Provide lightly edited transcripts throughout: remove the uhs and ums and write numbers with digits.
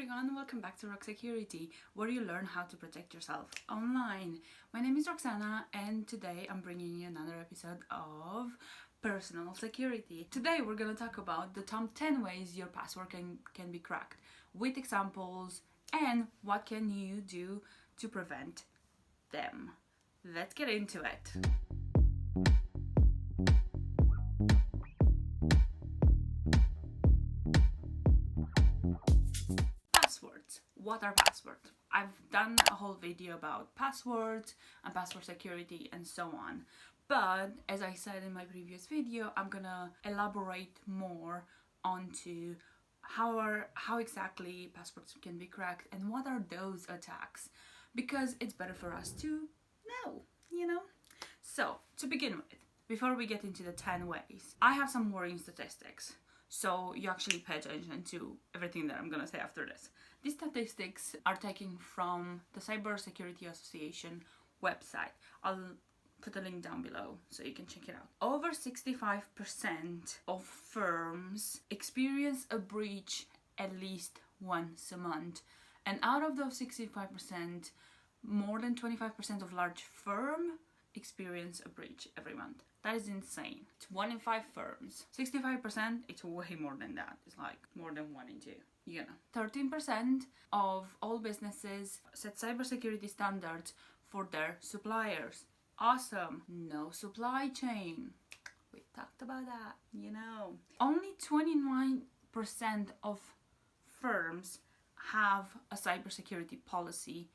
everyone, welcome back to Rock Security, where you learn how to protect yourself online. My name is Roxana and today I'm bringing you another episode of personal security. Today we're going to talk about the top 10 ways your password can be cracked, with examples and what can you do to prevent them. Let's get into it. Passwords. What are passwords? I've done a whole video about passwords and password security and so on. But as I said in my previous video, I'm gonna elaborate more onto how exactly passwords can be cracked and what are those attacks, because it's better for us to know, So to begin with, before we get into the 10 ways, I have some worrying statistics. So you actually pay attention to everything that I'm gonna say after this. These statistics are taken from the Cybersecurity Association website. I'll put a link down below so you can check it out. Over 65% of firms experience a breach at least once a month. And out of those 65%, more than 25% of large firms experience a breach every month. That is insane. It's 1 in 5 firms. 65%, it's way more than that. It's like more than 1 in 2. 13% of all businesses set cybersecurity standards for their suppliers. Awesome. No supply chain. We talked about that, Only 29% of firms have a cybersecurity policy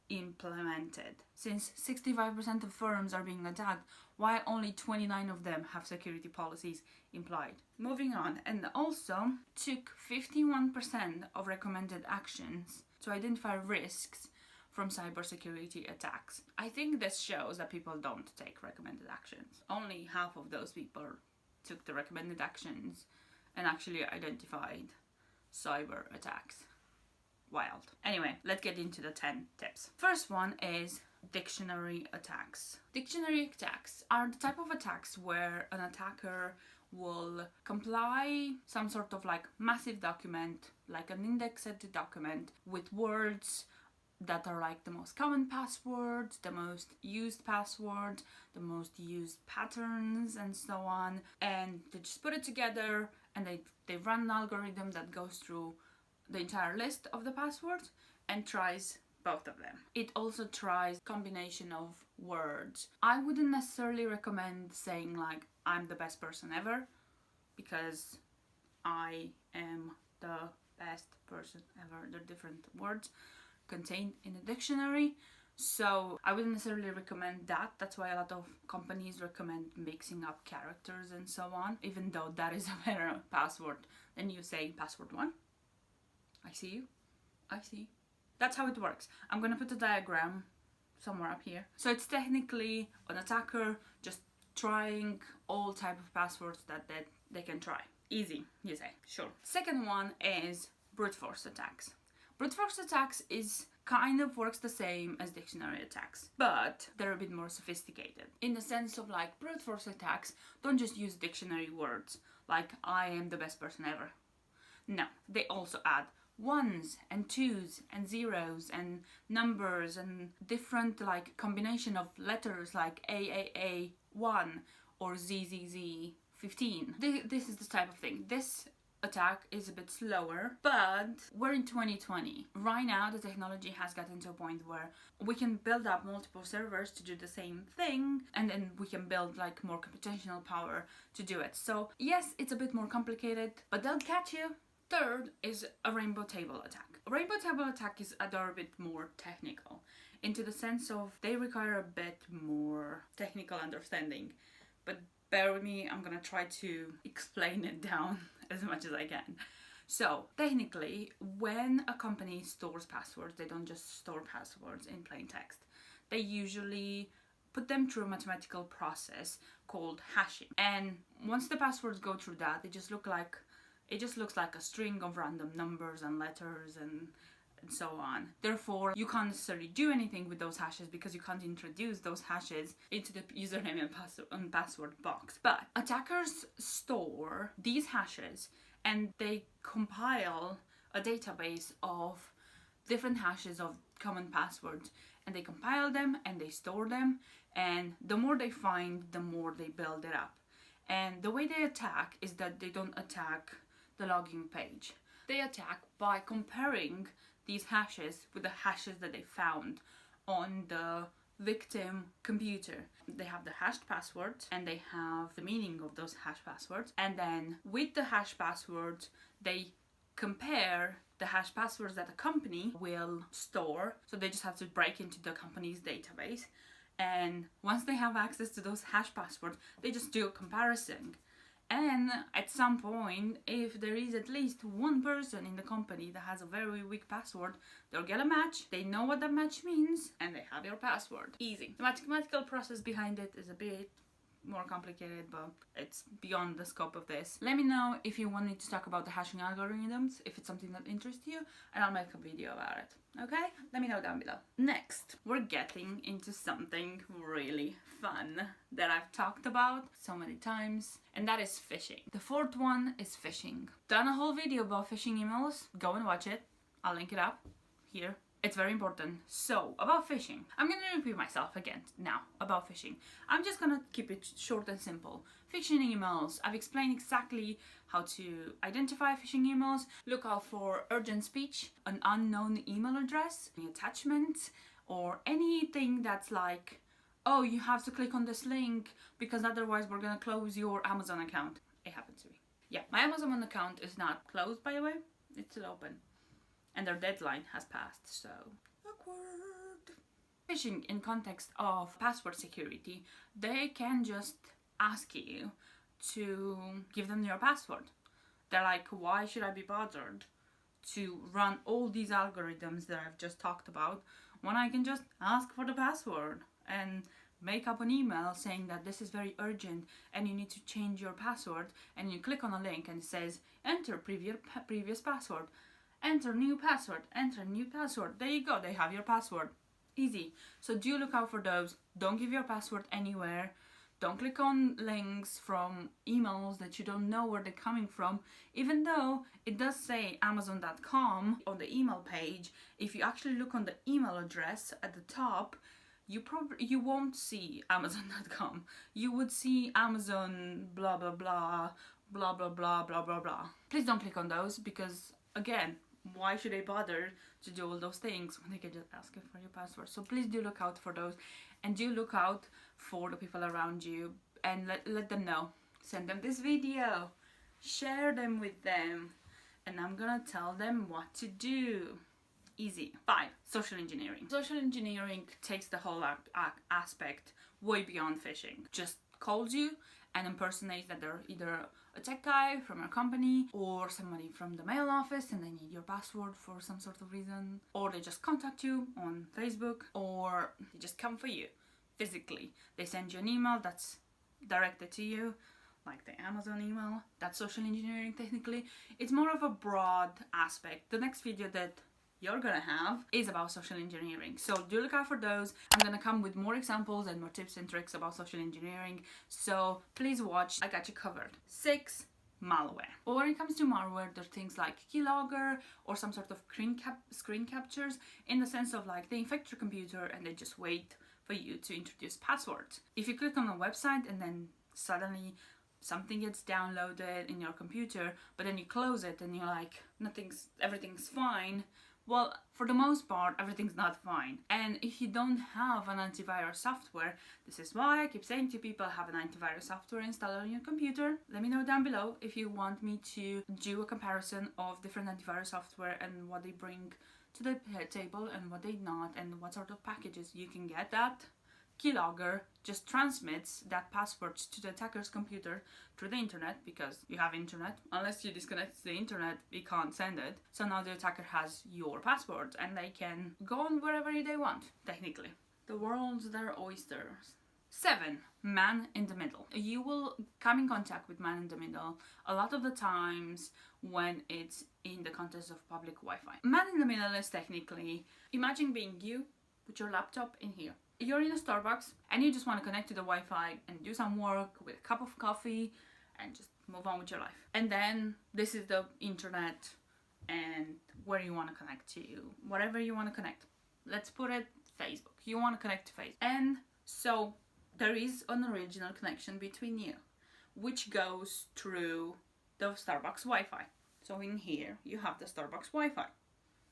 implemented. Since 65% of firms are being attacked, why only 29 of them have security policies implied? Moving on, and also took 51% of recommended actions to identify risks from cybersecurity attacks. I think this shows that people don't take recommended actions. Only half of those people took the recommended actions and actually identified cyber attacks. Wild. Anyway, let's get into the 10 tips. First one is dictionary attacks. Dictionary attacks are the type of attacks where an attacker will compile some sort of massive document, like an indexed document, with words that are the most common passwords, the most used passwords, the most used patterns, and so on. And they just put it together and they run an algorithm that goes through the entire list of the passwords and tries both of them. It also tries combination of words. I wouldn't necessarily recommend saying I'm the best person ever, because I am the best person ever. They're different words contained in a dictionary, so I wouldn't necessarily recommend that. That's why a lot of companies recommend mixing up characters and so on, even though that is a better password than you saying password 1. I see you. I see. That's how it works. I'm gonna put a diagram somewhere up here. So it's technically an attacker just trying all type of passwords that they can try. Easy, you say. Sure. Second one is brute force attacks. Brute force attacks is kind of works the same as dictionary attacks, but they're a bit more sophisticated. In the sense of brute force attacks don't just use dictionary words like I am the best person ever. No, they also add ones and twos and zeros and numbers and different combination of letters like AAA1 or ZZZ15. This is the type of thing. This attack is a bit slower, but we're in 2020. Right now the technology has gotten to a point where we can build up multiple servers to do the same thing, and then we can build more computational power to do it. So yes, it's a bit more complicated, but they'll catch you. Third is a rainbow table attack. A rainbow table attack is a bit more technical, into the sense of they require a bit more technical understanding. But bear with me, I'm gonna try to explain it down as much as I can. So technically, when a company stores passwords, they don't just store passwords in plain text. They usually put them through a mathematical process called hashing. And once the passwords go through that, it just looks like a string of random numbers and letters and so on. Therefore, you can't necessarily do anything with those hashes because you can't introduce those hashes into the username and password box. But attackers store these hashes and they compile a database of different hashes of common passwords, and they compile them and they store them, and the more they find, the more they build it up. And the way they attack is that they don't attack the login page. They attack by comparing these hashes with the hashes that they found on the victim computer. They have the hashed passwords and they have the meaning of those hash passwords, and then with the hash passwords they compare the hash passwords that the company will store. So they just have to break into the company's database, and once they have access to those hash passwords, they just do a comparison. And at some point, if there is at least one person in the company that has a very weak password, they'll get a match, they know what that match means, and they have your password. Easy. The mathematical process behind it is a bit more complicated, but it's beyond the scope of this. Let me know if you want me to talk about the hashing algorithms, if it's something that interests you, and I'll make a video about it. Okay? Let me know down below. Next, we're getting into something really fun that I've talked about so many times, and that is phishing. The fourth one is phishing. Done a whole video about phishing emails. Go and watch it. I'll link it up here. It's very important. So, about phishing. I'm gonna repeat myself again now about phishing. I'm just gonna keep it short and simple. Phishing emails. I've explained exactly how to identify phishing emails. Look out for urgent speech, an unknown email address, an attachment, or anything that's like, oh, you have to click on this link because otherwise we're gonna close your Amazon account. It happened to me. Yeah, my Amazon account is not closed, by the way. It's still open. And their deadline has passed, so awkward. Phishing in context of password security, they can just ask you to give them your password. They're like, why should I be bothered to run all these algorithms that I've just talked about when I can just ask for the password and make up an email saying that this is very urgent and you need to change your password, and you click on a link and it says enter previous password. Enter new password, enter new password. There you go, they have your password. Easy. So do look out for those. Don't give your password anywhere. Don't click on links from emails that you don't know where they're coming from. Even though it does say Amazon.com on the email page, if you actually look on the email address at the top, you won't see Amazon.com. You would see Amazon blah blah blah blah blah blah blah blah blah. Please don't click on those because, again, why should they bother to do all those things when they can just ask you for your password? So please do look out for those, and do look out for the people around you, and let them know. Send them this video, share them with them, and I'm gonna tell them what to do. Easy. 5. Social engineering. Social engineering takes the whole aspect way beyond phishing. Just calls you and impersonates that they're either a tech guy from your company or somebody from the mail office and they need your password for some sort of reason, or they just contact you on Facebook, or they just come for you physically. They send you an email that's directed to you, like the Amazon email. That's social engineering technically. It's more of a broad aspect. The next video that you're gonna have is about social engineering, so do look out for those. I'm gonna come with more examples and more tips and tricks about social engineering, so please watch. I got you covered. 6. Malware. Well, when it comes to malware, there are things like keylogger or some sort of screen captures, in the sense of like they infect your computer and they just wait for you to introduce passwords. If you click on a website and then suddenly something gets downloaded in your computer, but then you close it and you're like, everything's fine. Well, for the most part, everything's not fine. And if you don't have an antivirus software, this is why I keep saying to people, have an antivirus software installed on your computer. Let me know down below if you want me to do a comparison of different antivirus software and what they bring to the table and what they not, and what sort of packages you can get. That keylogger just transmits that password to the attacker's computer through the internet, because you have internet. Unless you disconnect the internet, you can't send it. So now the attacker has your password and they can go on wherever they want, technically. The world's their oysters. 7. Man in the middle. You will come in contact with man in the middle a lot of the times when it's in the context of public Wi-Fi. Man in the middle is technically, imagine being you with your laptop in here. You're in a Starbucks and you just want to connect to the Wi-Fi and do some work with a cup of coffee and just move on with your life. And then this is the internet and where you want to connect to, whatever you want to connect. Let's put it Facebook. You want to connect to Facebook. And so there is an original connection between you, which goes through the Starbucks Wi-Fi. So in here, you have the Starbucks Wi-Fi.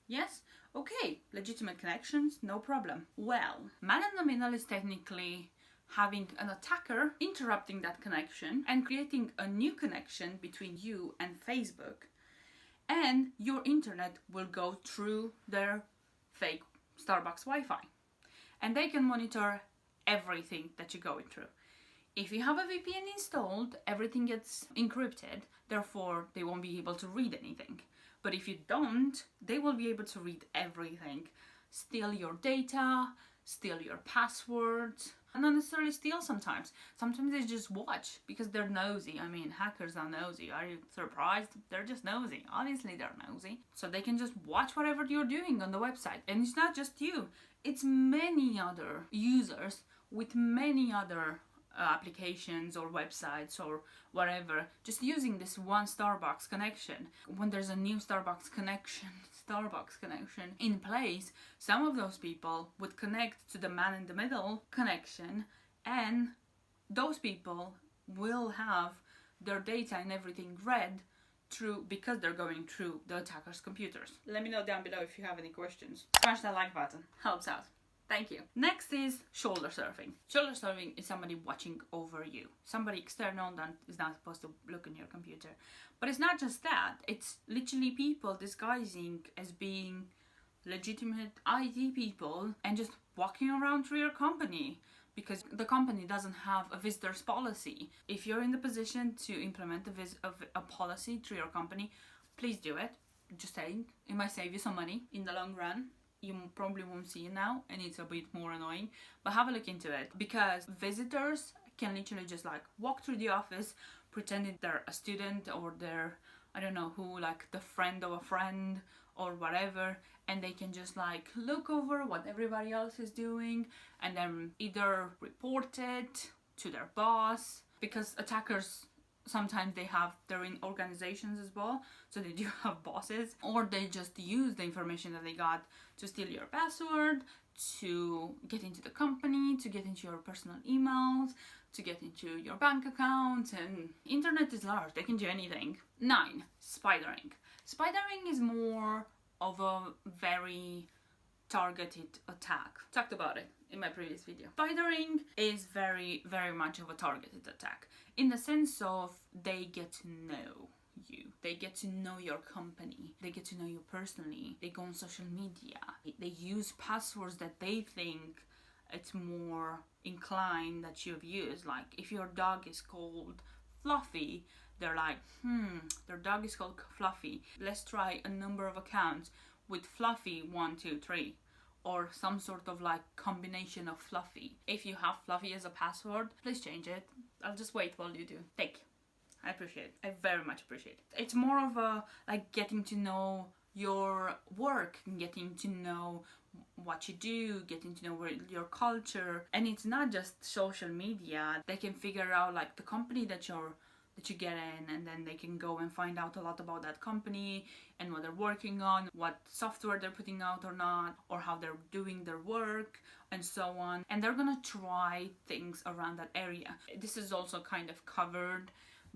Yes? Okay, legitimate connections, no problem. Well, man in the middle is technically having an attacker interrupting that connection and creating a new connection between you and Facebook, and your internet will go through their fake Starbucks Wi-Fi. And they can monitor everything that you're going through. If you have a VPN installed, everything gets encrypted, therefore they won't be able to read anything. But if you don't, they will be able to read everything. Steal your data, steal your passwords, and not necessarily steal sometimes. Sometimes they just watch because they're nosy. I mean, hackers are nosy. Are you surprised? They're just nosy. Obviously they're nosy. So they can just watch whatever you're doing on the website. And it's not just you. It's many other users with many other applications or websites or whatever, just using this one Starbucks connection. When there's a new Starbucks connection in place, some of those people would connect to the man in the middle connection, and those people will have their data and everything read through, because they're going through the attacker's computers. Let me know down below if you have any questions. Smash that like button, helps out. Thank you. Next is shoulder surfing. Shoulder surfing is somebody watching over you. Somebody external that is not supposed to look in your computer. But it's not just that. It's literally people disguising as being legitimate IT people and just walking around through your company because the company doesn't have a visitors policy. If you're in the position to implement a policy through your company, please do it. Just saying, it might save you some money in the long run. You probably won't see it now and it's a bit more annoying, but have a look into it, because visitors can literally just like walk through the office pretending they're a student or they're, I don't know who, like the friend of a friend or whatever, and they can just like look over what everybody else is doing and then either report it to their boss, because attackers sometimes they have their own organizations as well, so they do have bosses, or they just use the information that they got to steal your password, to get into the company, to get into your personal emails, to get into your bank account, and internet is large, they can do anything. 9. Spidering. Spidering is more of a very targeted attack. Talked about it in my previous video. Spidering is very much of a targeted attack, in the sense of they get to know you, they get to know your company, they get to know you personally, they go on social media, they use passwords that they think it's more inclined that you've used. Like if your dog is called Fluffy, they're like, their dog is called Fluffy, let's try a number of accounts with Fluffy 1, 2, 3, or some sort of like combination of Fluffy. If you have Fluffy as a password, please change it. I'll just wait while you do. Thank you. I appreciate it. I very much appreciate it. It's more of a like getting to know your work, getting to know what you do, getting to know your culture. And it's not just social media. They can figure out like the company that you get in, and then they can go and find out a lot about that company and what they're working on, what software they're putting out or not, or how they're doing their work, and so on. And they're gonna try things around that area. This is also kind of covered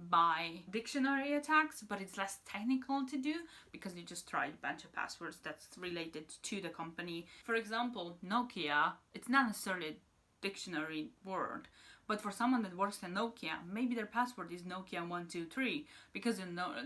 by dictionary attacks, but it's less technical to do because you just try a bunch of passwords that's related to the company. For example, Nokia, it's not necessarily a dictionary word, but for someone that works in Nokia, maybe their password is Nokia 123 because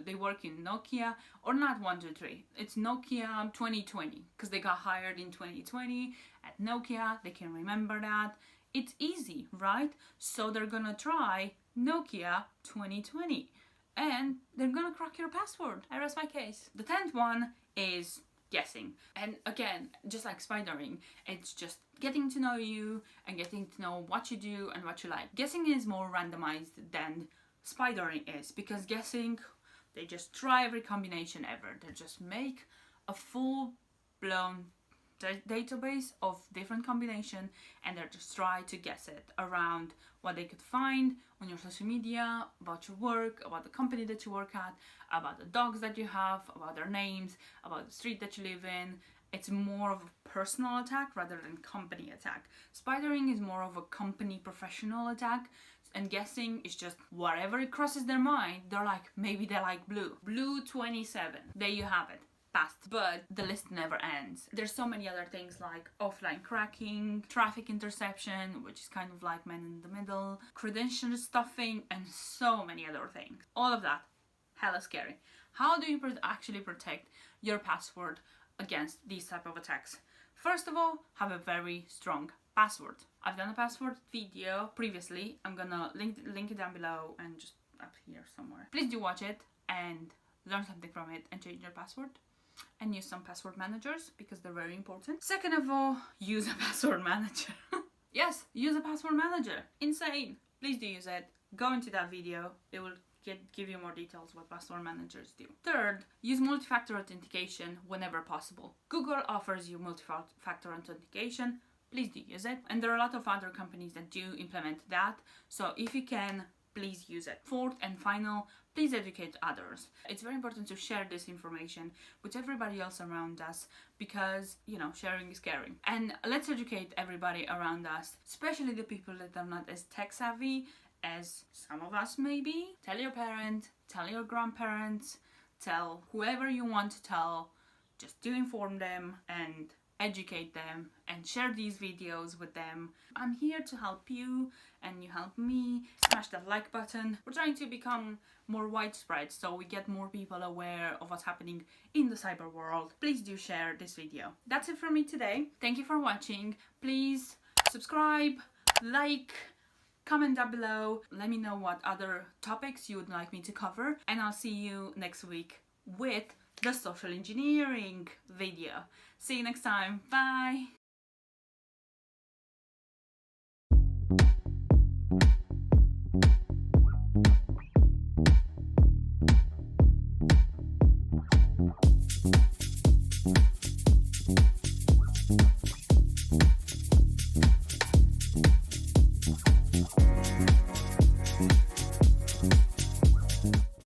they work in Nokia, or not 123. It's Nokia 2020 because they got hired in 2020 at Nokia. They can remember that. It's easy, right? So they're gonna try Nokia 2020 and they're gonna crack your password. I rest my case. The 10th one is guessing. And again, just like spidering, it's just getting to know you and getting to know what you do and what you like. Guessing is more randomized than spidering is, because guessing, they just try every combination ever. They just make a full-blown database of different combination, and they just try to guess it around what they could find on your social media, about your work, about the company that you work at, about the dogs that you have, about their names, about the street that you live in. It's more of a personal attack rather than company attack. Spidering is more of a company professional attack, and guessing is just whatever it crosses their mind. They're like, maybe they like blue. Blue 27. There you have it. Passed. But the list never ends. There's so many other things like offline cracking, traffic interception, which is kind of like man in the middle, credential stuffing, and so many other things. All of that, hella scary. How do you actually protect your password against these type of attacks? First of all, have a very strong password. I've done a password video previously. I'm gonna link it down below and just up here somewhere. Please do watch it and learn something from it and change your password. And use some password managers because they're very important. Second of all, use a password manager. Yes, use a password manager. Insane. Please do use it. Go into that video. It will give you more details what password managers do. Third, use multi-factor authentication whenever possible. Google offers you multi-factor authentication. Please do use it. And there are a lot of other companies that do implement that. So if you can, please use it. Fourth and final, please educate others. It's very important to share this information with everybody else around us because, you know, sharing is caring. And let's educate everybody around us, especially the people that are not as tech savvy as some of us maybe. Tell your parents, tell your grandparents, tell whoever you want to tell. Just do inform them and educate them and share these videos with them. I'm here to help you and you help me. Smash that like button. We're trying to become more widespread so we get more people aware of what's happening in the cyber world. Please do share this video. That's it from me today. Thank you for watching. Please subscribe, like, comment down below. Let me know what other topics you would like me to cover, and I'll see you next week with the social engineering video. See you next time. Bye.